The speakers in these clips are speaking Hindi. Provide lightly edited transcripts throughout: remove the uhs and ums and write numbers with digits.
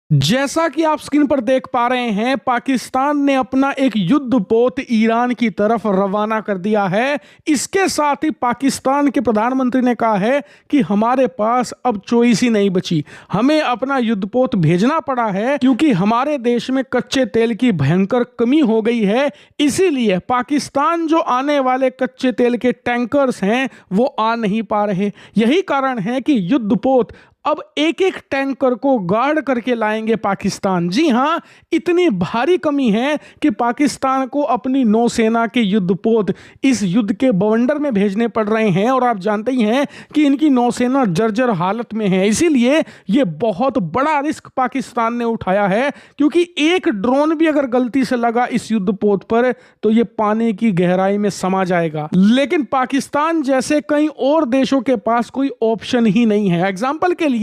जैसा कि आप स्क्रीन पर देख पा रहे हैं, पाकिस्तान ने अपना एक युद्धपोत ईरान की तरफ रवाना कर दिया है। इसके साथ ही पाकिस्तान के प्रधानमंत्री ने कहा है कि हमारे पास अब चॉइस ही नहीं बची, हमें अपना युद्धपोत भेजना पड़ा है क्योंकि हमारे देश में कच्चे तेल की भयंकर कमी हो गई है। इसीलिए पाकिस्तान जो आने वाले कच्चे तेल के टैंकर्स हैं वो आ नहीं पा रहे। यही कारण है कि युद्धपोत अब एक एक टैंकर को गार्ड करके लाएंगे पाकिस्तान। जी हां, इतनी भारी कमी है कि पाकिस्तान को अपनी नौसेना के युद्धपोत इस युद्ध के बवंडर में भेजने पड़ रहे हैं। और आप जानते ही हैं कि इनकी नौसेना जर्जर हालत में है। इसीलिए ये बहुत बड़ा रिस्क पाकिस्तान ने उठाया है, क्योंकि एक ड्रोन भी अगर गलती से लगा इस युद्धपोत पर तो ये पानी की गहराई में समा जाएगा। लेकिन पाकिस्तान जैसे कई और देशों के पास कोई ऑप्शन ही नहीं है। एग्जाम्पल के लिए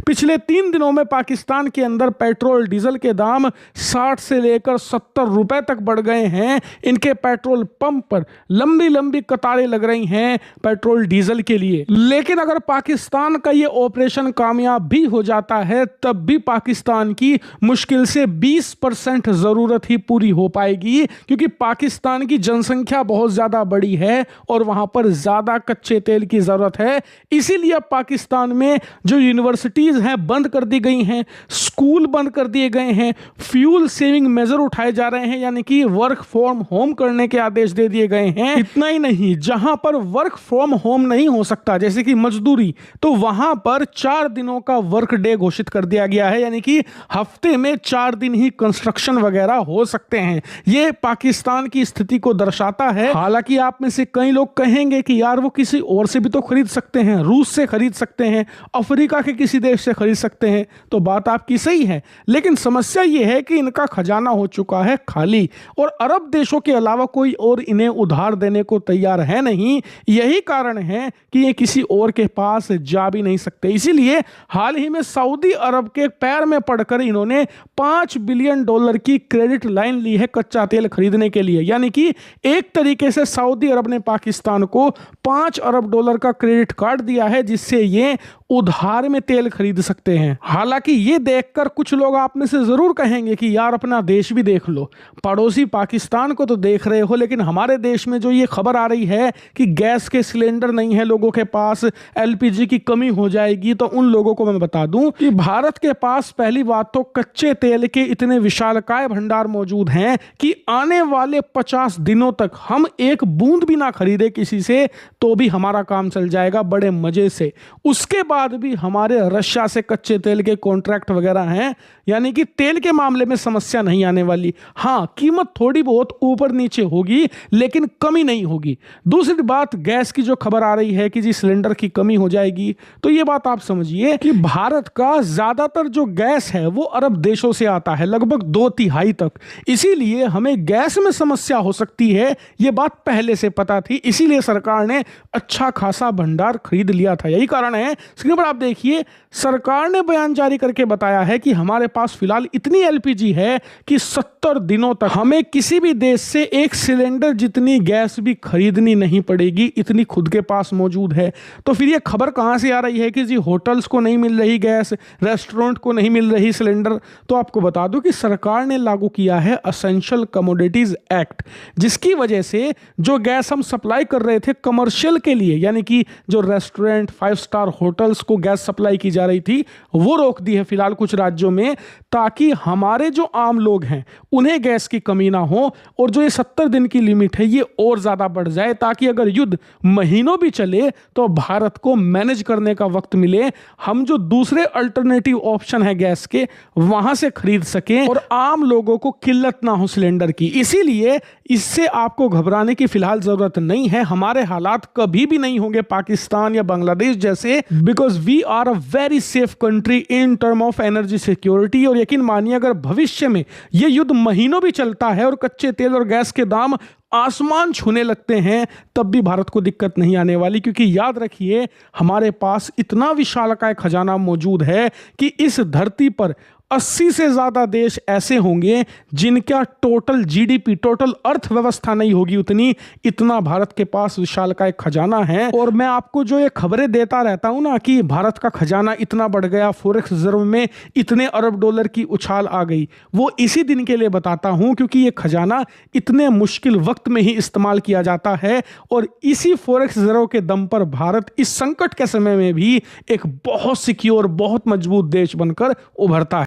पिछले 3 दिनों में पाकिस्तान के अंदर पेट्रोल डीजल के दाम 60 से लेकर 70 रुपए तक बढ़ गए हैं। इनके पेट्रोल पंप पर लंबी लंबी कतारें लग रही हैं पेट्रोल डीजल के लिए। लेकिन अगर पाकिस्तान का ये ऑपरेशन कामयाब भी हो जाता है तब भी पाकिस्तान की मुश्किल से 20% जरूरत ही पूरी हो पाएगी, क्योंकि पाकिस्तान की जनसंख्या बहुत ज्यादा बड़ी है और वहां पर ज्यादा कच्चे तेल की जरूरत है। इसीलिए अब पाकिस्तान में जो यूनिवर्सिटीज हैं बंद कर दी गई हैं, स्कूल बंद कर दिए गए हैं, फ्यूल सेविंग मेजर उठाए जा रहे हैं, यानी कि वर्क फ्रॉम होम करने के आदेश दे दिए गए हैं। इतना ही नहीं, जहां पर वर्क फ्रॉम होम नहीं हो सकता जैसे कि मजदूरी, तो वहां पर 4 दिनों का वर्क डे घोषित कर दिया गया है, यानी कि हफ्ते में 4 दिन ही कंस्ट्रक्शन वगैरह हो सकते हैं। यह पाकिस्तान की स्थिति को दर्शाता है। हालांकि आप में से कई लोग कहेंगे कि यार वो किसी और से भी तो खरीद सकते हैं, रूस से खरीद सकते हैं, अफ्रीका के किसी देश से खरीद सकते हैं। तो बात आपकी सही है, लेकिन समस्या यह है कि इनका खजाना हो चुका है खाली और अरब देशों के अलावा कोई और इन्हें उधार देने को तैयार है नहीं। यही कारण है कि ये किसी और के पास जा भी नहीं सकते। इसीलिए हाल ही में सऊदी अरब के पैर में पड़कर इन्होंने $5 बिलियन की क्रेडिट लाइन ली है कच्चा तेल खरीदने के लिए। यानी कि एक तरीके से सऊदी अरब ने पाकिस्तान को $5 अरब का क्रेडिट कार्ड दिया है, जिससे ये उधार में तेल खरीद सकते हैं। हालांकि ये देखकर कुछ लोग आप में से जरूर कहेंगे कि यार अपना देश भी देख लो, पड़ोसी पाकिस्तान को तो देख रहे हो, लेकिन हमारे देश में जो ये खबर आ रही है कि गैस के सिलेंडर नहीं है लोगों के पास, एलपीजी की कमी हो जाएगी, तो उन लोगों को मैं बता दूं कि भारत के पास पहली बात तो कच्चे तेल के इतने विशालकाय भंडार मौजूद हैं कि आने वाले 50 दिनों तक हम एक बूंद भी ना खरीदे किसी से तो भी हमारा काम चल जाएगा बड़े मजे से। उसके बाद भी हमारे रशिया से कच्चे तेल के कॉन्ट्रैक्ट वगैरह हैं, यानी कि तेल के मामले में समस्या नहीं आने वाली। हां, कीमत थोड़ी बहुत ऊपर नीचे होगी लेकिन कमी नहीं होगी। दूसरी बात, गैस की जो खबर आ रही है कि जी सिलेंडर की कमी हो जाएगी, तो ये बात आप समझिए कि भारत का ज्यादातर जो गैस है वो अरब देशों से आता है, लगभग 2/3 तक। इसीलिए हमें गैस में समस्या हो सकती है, ये बात पहले से पता थी। इसीलिए सरकार ने अच्छा खासा भंडार खरीद लिया था। यही कारण है, स्क्रीन पर आप देखिए, सरकार ने बयान जारी करके बताया है कि हमारे पास फिलहाल इतनी एलपीजी है कि 70 दिनों तक हमें किसी भी देश से एक सिलेंडर जितनी गैस भी खरीदनी नहीं पड़ेगी, इतनी खुद के पास मौजूद है। तो फिर ये खबर कहां से आ रही है कि जी होटल्स को नहीं मिल रही गैस, रेस्टोरेंट को नहीं मिल रही सिलेंडर? तो आपको बता दूं कि सरकार ने लागू किया है असेंशियल कमोडिटीज एक्ट, जिसकी वजह से जो गैस हम सप्लाई कर रहे थे कमर्शियल के लिए, यानी कि जो रेस्टोरेंट 5 स्टार होटल्स को गैस सप्लाई की जा रही थी, वो रोक दी है फिलहाल कुछ राज्यों में, ताकि हमारे जो आम लोग हैं उन्हें गैस की कमी ना हो। और जो ये 70 दिन की लिमिट है ये और ज्यादा बढ़ जाए, ताकि अगर युद्ध महीनों भी चले तो भारत को मैनेज करने का वक्त मिले, हम जो दूसरे अल्टरनेटिव ऑप्शन है गैस के वहां से खरीद सकें और आम लोगों को किल्लत ना हो सिलेंडर की। इसीलिए इससे आपको घबराने की फिलहाल जरूरत नहीं है। हमारे हालात कभी भी नहीं होंगे पाकिस्तान या बांग्लादेश जैसे, because we are a very safe country in term of energy security. और यकीन मानिए, अगर भविष्य में यह युद्ध महीनों भी चलता है और कच्चे तेल और गैस के दाम आसमान छूने लगते हैं, तब भी भारत को दिक्कत नहीं आने वाली, क्योंकि याद रखिए हमारे पास इतना विशालकाय खजाना मौजूद है कि इस धरती पर 80 से ज्यादा देश ऐसे होंगे जिनका टोटल जीडीपी, टोटल अर्थव्यवस्था नहीं होगी उतनी, इतना भारत के पास विशालकाय खजाना है। और मैं आपको जो ये खबरें देता रहता हूं ना कि भारत का खजाना इतना बढ़ गया, फॉरेक्स रिजर्व में इतने अरब डॉलर की उछाल आ गई, वो इसी दिन के लिए बताता हूं क्योंकि ये खजाना इतने मुश्किल वक्त में ही इस्तेमाल किया जाता है और इसी फॉरेक्स रिजर्व के दम पर भारत इस संकट के समय में भी एक बहुत सिक्योर, बहुत मजबूत देश बनकर उभरता है।